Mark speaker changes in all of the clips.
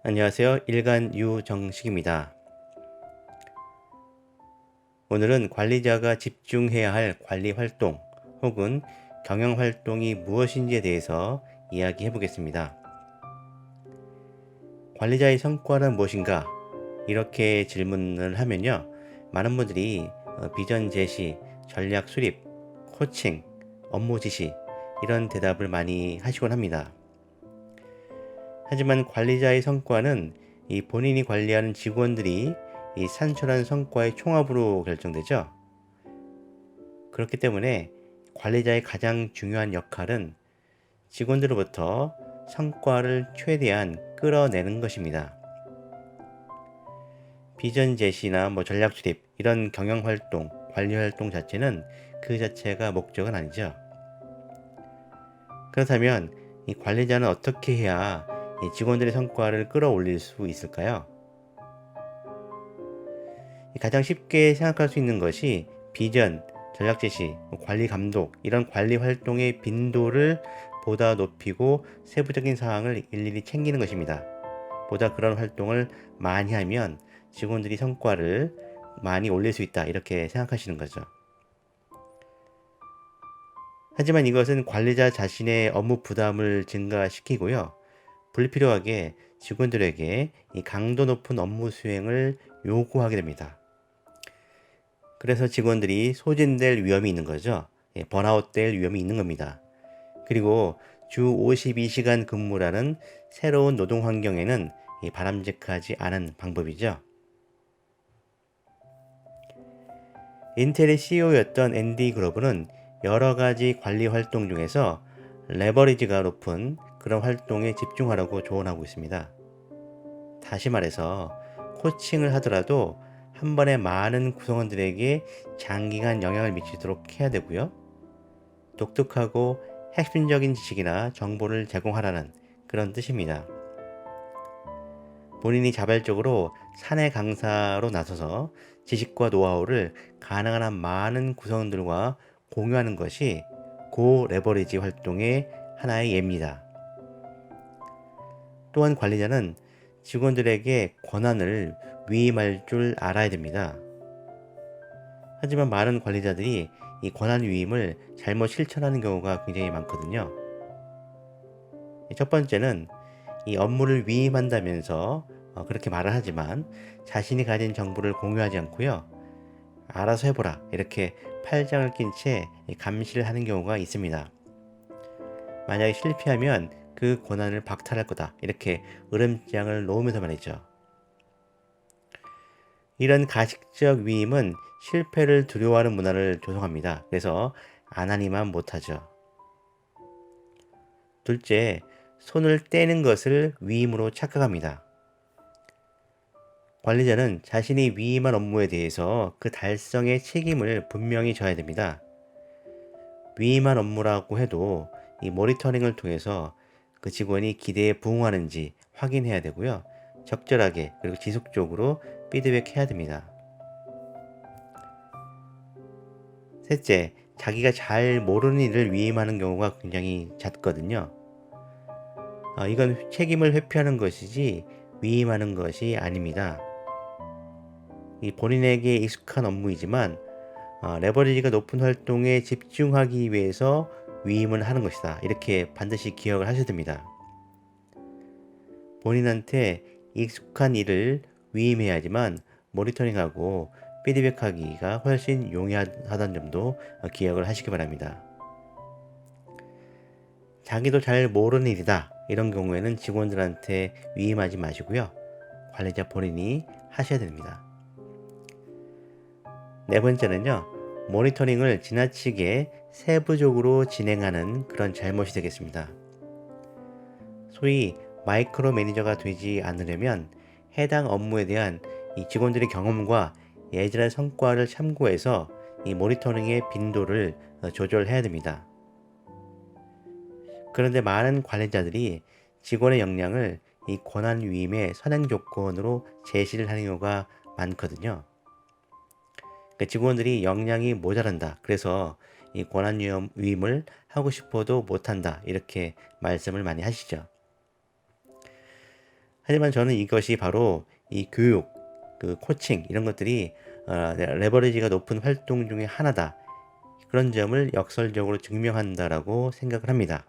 Speaker 1: 안녕하세요. 일간 유정식입니다. 오늘은 관리자가 집중해야 할 관리 활동 혹은 경영 활동이 무엇인지에 대해서 이야기해 보겠습니다. 관리자의 성과는 무엇인가? 이렇게 질문을 하면요. 많은 분들이 비전 제시, 전략 수립, 코칭, 업무 지시 이런 대답을 많이 하시곤 합니다. 하지만 관리자의 성과는 이 본인이 관리하는 직원들이 이 산출한 성과의 총합으로 결정되죠. 그렇기 때문에 관리자의 가장 중요한 역할은 직원들로부터 성과를 최대한 끌어내는 것입니다. 비전 제시나 전략 수립 이런 경영 활동, 관리 활동 자체는 그 자체가 목적은 아니죠. 그렇다면 이 관리자는 어떻게 해야 이 직원들의 성과를 끌어올릴 수 있을까요? 가장 쉽게 생각할 수 있는 것이 비전, 전략 제시, 관리 감독 이런 관리 활동의 빈도를 보다 높이고 세부적인 사항을 일일이 챙기는 것입니다. 보다 그런 활동을 많이 하면 직원들이 성과를 많이 올릴 수 있다 이렇게 생각하시는 거죠. 하지만 이것은 관리자 자신의 업무 부담을 증가시키고요. 불필요하게 직원들에게 이 강도 높은 업무 수행을 요구하게 됩니다. 그래서 직원들이 소진될 위험이 있는 거죠. 번아웃 될 위험이 있는 겁니다. 그리고 주 52시간 근무라는 새로운 노동 환경에는 바람직하지 않은 방법이죠. 인텔의 CEO였던 앤디 그로브는 여러 가지 관리 활동 중에서 레버리지가 높은 그런 활동에 집중하라고 조언하고 있습니다. 다시 말해서 코칭을 하더라도 한 번에 많은 구성원들에게 장기간 영향을 미치도록 해야 되고요. 독특하고 핵심적인 지식이나 정보를 제공하라는 그런 뜻입니다. 본인이 자발적으로 사내 강사로 나서서 지식과 노하우를 가능한 한 많은 구성원들과 공유하는 것이 고 레버리지 활동의 하나의 예입니다. 또한 관리자는 직원들에게 권한을 위임할 줄 알아야 됩니다. 하지만 많은 관리자들이 이 권한 위임을 잘못 실천하는 경우가 굉장히 많거든요. 첫 번째는 이 업무를 위임한다면서 그렇게 말을 하지만 자신이 가진 정보를 공유하지 않고요. 알아서 해보라 이렇게 팔짱을 낀 채 감시를 하는 경우가 있습니다. 만약에 실패하면 그 권한을 박탈할 거다 이렇게 으름장을 놓으면서 말이죠. 이런 가식적 위임은 실패를 두려워하는 문화를 조성합니다. 그래서 안 하니만 못하죠. 둘째, 손을 떼는 것을 위임으로 착각합니다. 관리자는 자신이 위임한 업무에 대해서 그 달성의 책임을 분명히 져야 됩니다. 위임한 업무라고 해도 이 모니터링을 통해서 그 직원이 기대에 부응하는지 확인해야 되고요. 적절하게 그리고 지속적으로 피드백해야 됩니다. 셋째, 자기가 잘 모르는 일을 위임하는 경우가 굉장히 잦거든요. 이건 책임을 회피하는 것이지 위임하는 것이 아닙니다. 이 본인에게 익숙한 업무이지만 레버리지가 높은 활동에 집중하기 위해서 위임을 하는 것이다. 이렇게 반드시 기억을 하셔야 됩니다. 본인한테 익숙한 일을 위임해야 하지만 모니터링하고 피드백하기가 훨씬 용이하다는 점도 기억을 하시기 바랍니다. 자기도 잘 모르는 일이다. 이런 경우에는 직원들한테 위임하지 마시고요. 관리자 본인이 하셔야 됩니다. 네 번째는요. 모니터링을 지나치게 세부적으로 진행하는 그런 잘못이 되겠습니다. 소위 마이크로 매니저가 되지 않으려면 해당 업무에 대한 이 직원들의 경험과 예전의 성과를 참고해서 이 모니터링의 빈도를 조절해야 됩니다. 그런데 많은 관리자들이 직원의 역량을 이 권한 위임의 선행 조건으로 제시를 하는 경우가 많거든요. 그러니까 직원들이 역량이 모자란다. 그래서 이 권한 위임을 하고 싶어도 못한다. 이렇게 말씀을 많이 하시죠. 하지만 저는 이것이 바로 이 교육, 그 코칭 이런 것들이 레버리지가 높은 활동 중에 하나다. 그런 점을 역설적으로 증명한다라고 생각을 합니다.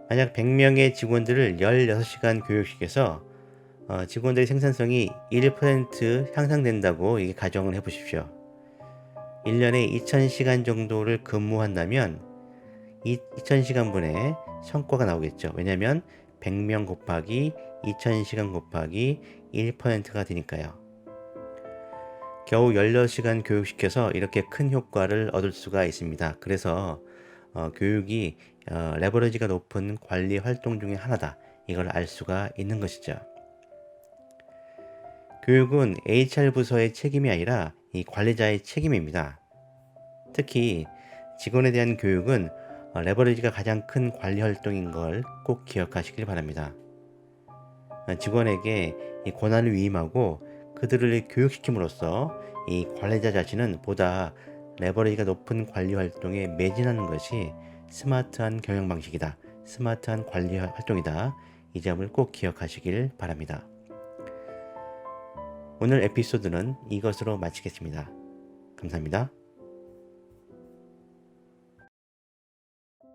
Speaker 1: 만약 100명의 직원들을 16시간 교육시켜서 직원들의 생산성이 1% 향상된다고 이게 가정을 해보십시오. 1년에 2000시간 정도를 근무한다면 2000시간분의 성과가 나오겠죠. 왜냐하면 100명 곱하기 2000시간 곱하기 1%가 되니까요. 겨우 16시간 교육시켜서 이렇게 큰 효과를 얻을 수가 있습니다. 그래서 교육이 레버리지가 높은 관리 활동 중에 하나다. 이걸 알 수가 있는 것이죠. 교육은 HR 부서의 책임이 아니라 이 관리자의 책임입니다. 특히 직원에 대한 교육은 레버리지가 가장 큰 관리 활동인 걸 꼭 기억하시길 바랍니다. 직원에게 이 권한을 위임하고 그들을 교육시킴으로써 이 관리자 자신은 보다 레버리지가 높은 관리 활동에 매진하는 것이 스마트한 경영 방식이다. 스마트한 관리 활동이다. 이 점을 꼭 기억하시길 바랍니다. 오늘 에피소드는 이것으로 마치겠습니다. 감사합니다.